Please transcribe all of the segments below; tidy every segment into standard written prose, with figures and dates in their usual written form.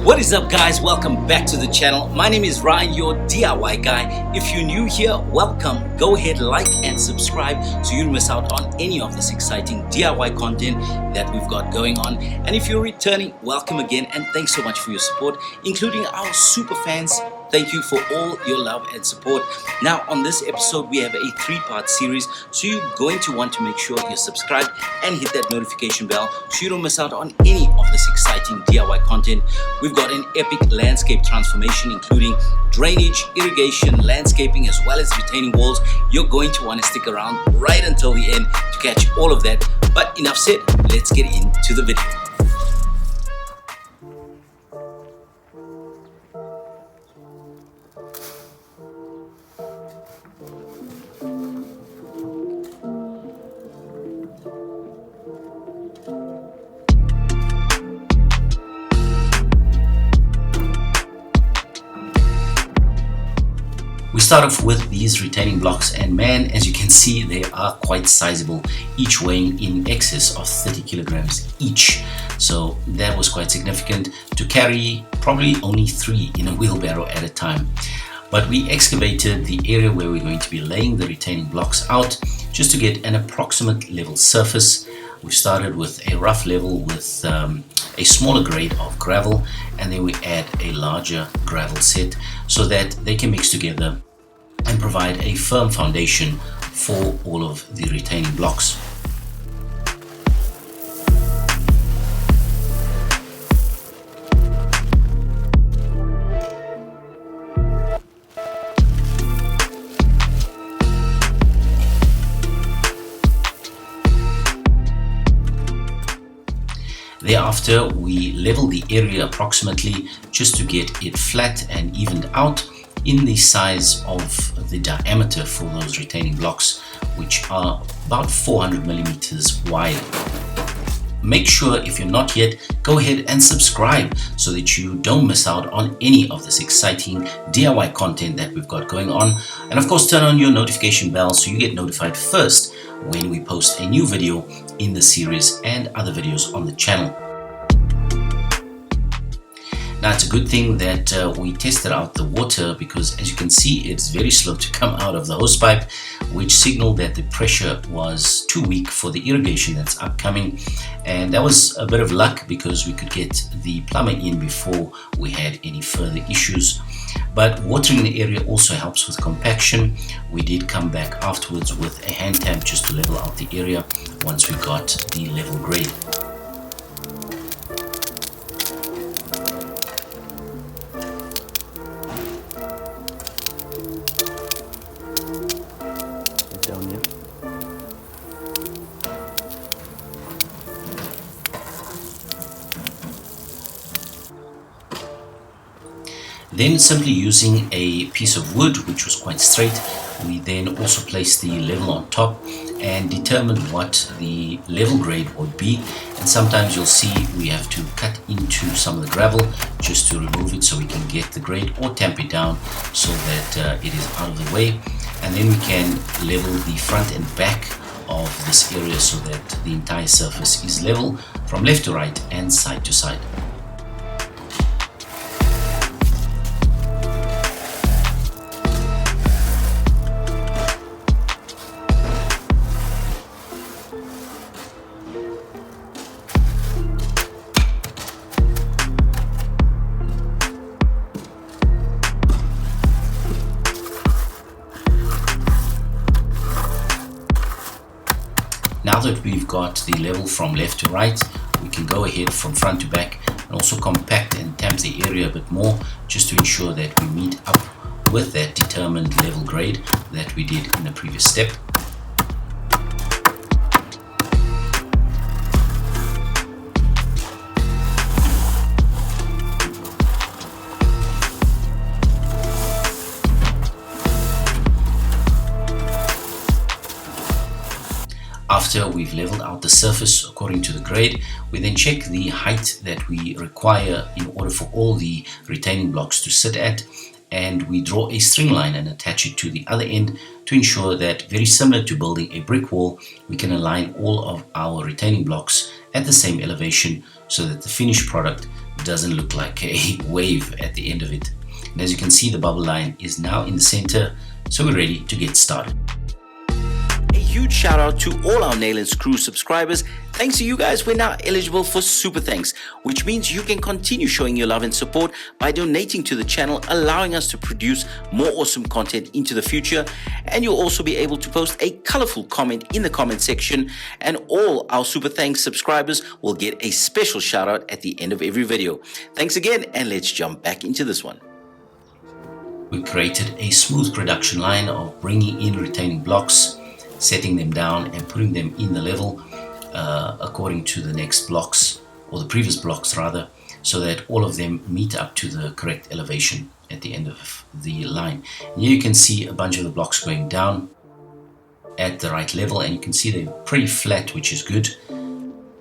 What is up, guys? Welcome back to the channel. My name is Ryan, your DIY guy. If you're new here, welcome. Go ahead, like and subscribe so you don't miss out on any of this exciting DIY content that we've got going on. And if you're returning, welcome again, and thanks so much for your support, including our super fans. Thank you for all your love and support. Now, on this episode, we have a 3-part series, so you're going to want to make sure you're subscribed and hit that notification bell so you don't miss out on any of this exciting DIY content. We've got an epic landscape transformation, including drainage, irrigation, landscaping, as well as retaining walls. You're going to want to stick around right until the end to catch all of that. But enough said, let's get into the video. We start off with these retaining blocks, and man, as you can see, they are quite sizable, each weighing in excess of 30 kilograms each. So that was quite significant to carry, probably only 3 in a wheelbarrow at a time. But we excavated the area where we're going to be laying the retaining blocks out just to get an approximate level surface. We started with a rough level with a smaller grade of gravel, and then we add a larger gravel set so that they can mix together and provide a firm foundation for all of the retaining blocks. Thereafter, we level the area approximately just to get it flat and evened out in the size of the diameter for those retaining blocks, which are about 400 millimeters wide. Make sure, if you're not yet, go ahead and subscribe so that you don't miss out on any of this exciting DIY content that we've got going on. And of course, turn on your notification bell so you get notified first when we post a new video in the series and other videos on the channel. Now, it's a good thing that we tested out the water, because as you can see, it's very slow to come out of the hosepipe, which signaled that the pressure was too weak for the irrigation that's upcoming. And that was a bit of luck, because we could get the plumber in before we had any further issues. But watering the area also helps with compaction. We did come back afterwards with a hand tamp just to level out the area once we got the level grade. Down here. Then, simply using a piece of wood which was quite straight, we then also placed the level on top and determined what the level grade would be. And sometimes you'll see we have to cut into some of the gravel just to remove it so we can get the grade, or tamp it down so that it is out of the way. And then we can level the front and back of this area so that the entire surface is level from left to right and side to side. Now that we've got the level from left to right, we can go ahead from front to back and also compact and tamp the area a bit more, just to ensure that we meet up with that determined level grade that we did in the previous step. After we've leveled out the surface according to the grade, we then check the height that we require in order for all the retaining blocks to sit at, and we draw a string line and attach it to the other end to ensure that, very similar to building a brick wall, we can align all of our retaining blocks at the same elevation so that the finished product doesn't look like a wave at the end of it. And as you can see, the bubble line is now in the center, so we're ready to get started. A huge shout out to all our Nail and Screw subscribers. Thanks to you guys, we're now eligible for super thanks, which means you can continue showing your love and support by donating to the channel, allowing us to produce more awesome content into the future. And you'll also be able to post a colorful comment in the comment section, and all our super thanks subscribers will get a special shout out at the end of every video. Thanks again, and let's jump back into this one. We created a smooth production line of bringing in retaining blocks, setting them down and putting them in the level according to the next blocks, or the previous blocks rather, so that all of them meet up to the correct elevation at the end of the line. And here you can see a bunch of the blocks going down at the right level, and you can see they're pretty flat, which is good.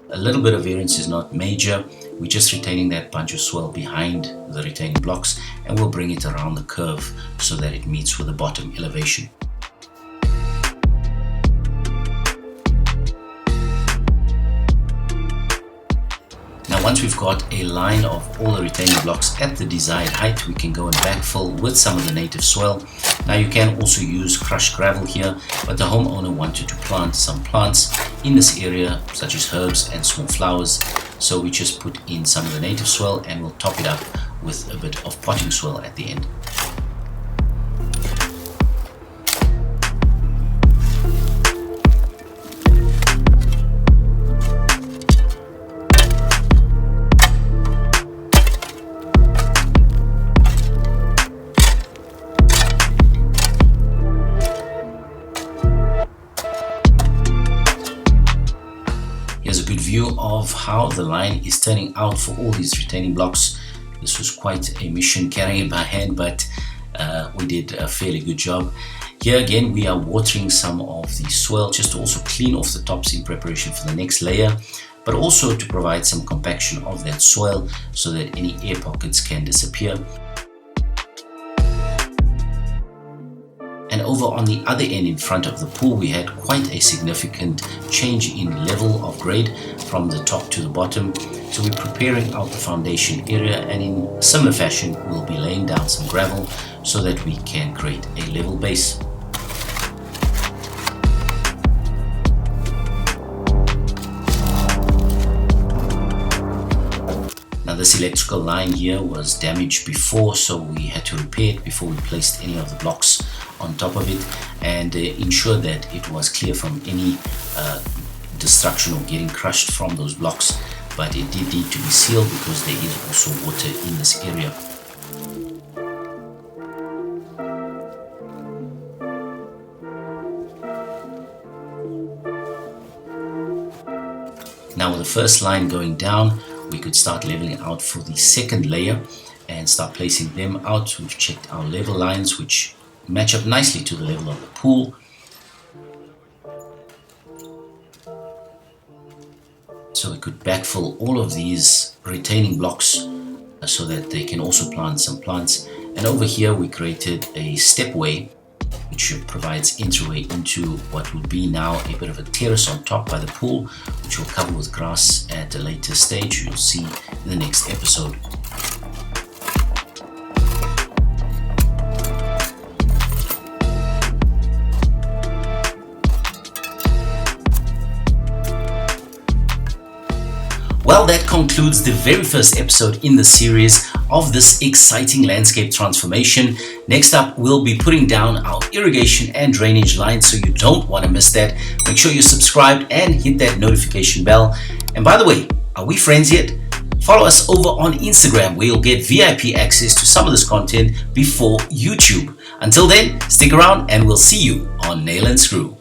A little bit of variance is not major. We're just retaining that bunch of swell behind the retaining blocks, and we'll bring it around the curve so that it meets with the bottom elevation. Once we've got a line of all the retaining blocks at the desired height, we can go and backfill with some of the native soil. Now you can also use crushed gravel here, but the homeowner wanted to plant some plants in this area, such as herbs and small flowers. So we just put in some of the native soil, and we'll top it up with a bit of potting soil at the end. Here's a good view of how the line is turning out for all these retaining blocks. This was quite a mission carrying it by hand, but we did a fairly good job. Here again, we are watering some of the soil just to also clean off the tops in preparation for the next layer, but also to provide some compaction of that soil so that any air pockets can disappear. And over on the other end in front of the pool, we had quite a significant change in level of grade from the top to the bottom. So we're preparing out the foundation area, and in similar fashion we'll be laying down some gravel so that we can create a level base. Now this electrical line here was damaged before, so we had to repair it before we placed any of the blocks on top of it, and ensure that it was clear from any destruction or getting crushed from those blocks. But it did need to be sealed because there is also water in this area. Now with the first line going down, we could start leveling out for the second layer and start placing them out. We've checked our level lines, which match up nicely to the level of the pool. So we could backfill all of these retaining blocks so that they can also plant some plants. And over here we created a stepway which provides entryway into what will be now a bit of a terrace on top by the pool, which we'll cover with grass at a later stage. You'll see in the next episode. Well, that concludes the very first episode in the series of this exciting landscape transformation. Next up, we'll be putting down our irrigation and drainage lines, so you don't want to miss that. Make sure you're subscribed and hit that notification bell. And by the way, are we friends yet? Follow us over on Instagram, where you'll get VIP access to some of this content before YouTube. Until then, stick around and we'll see you on Nail and Screw.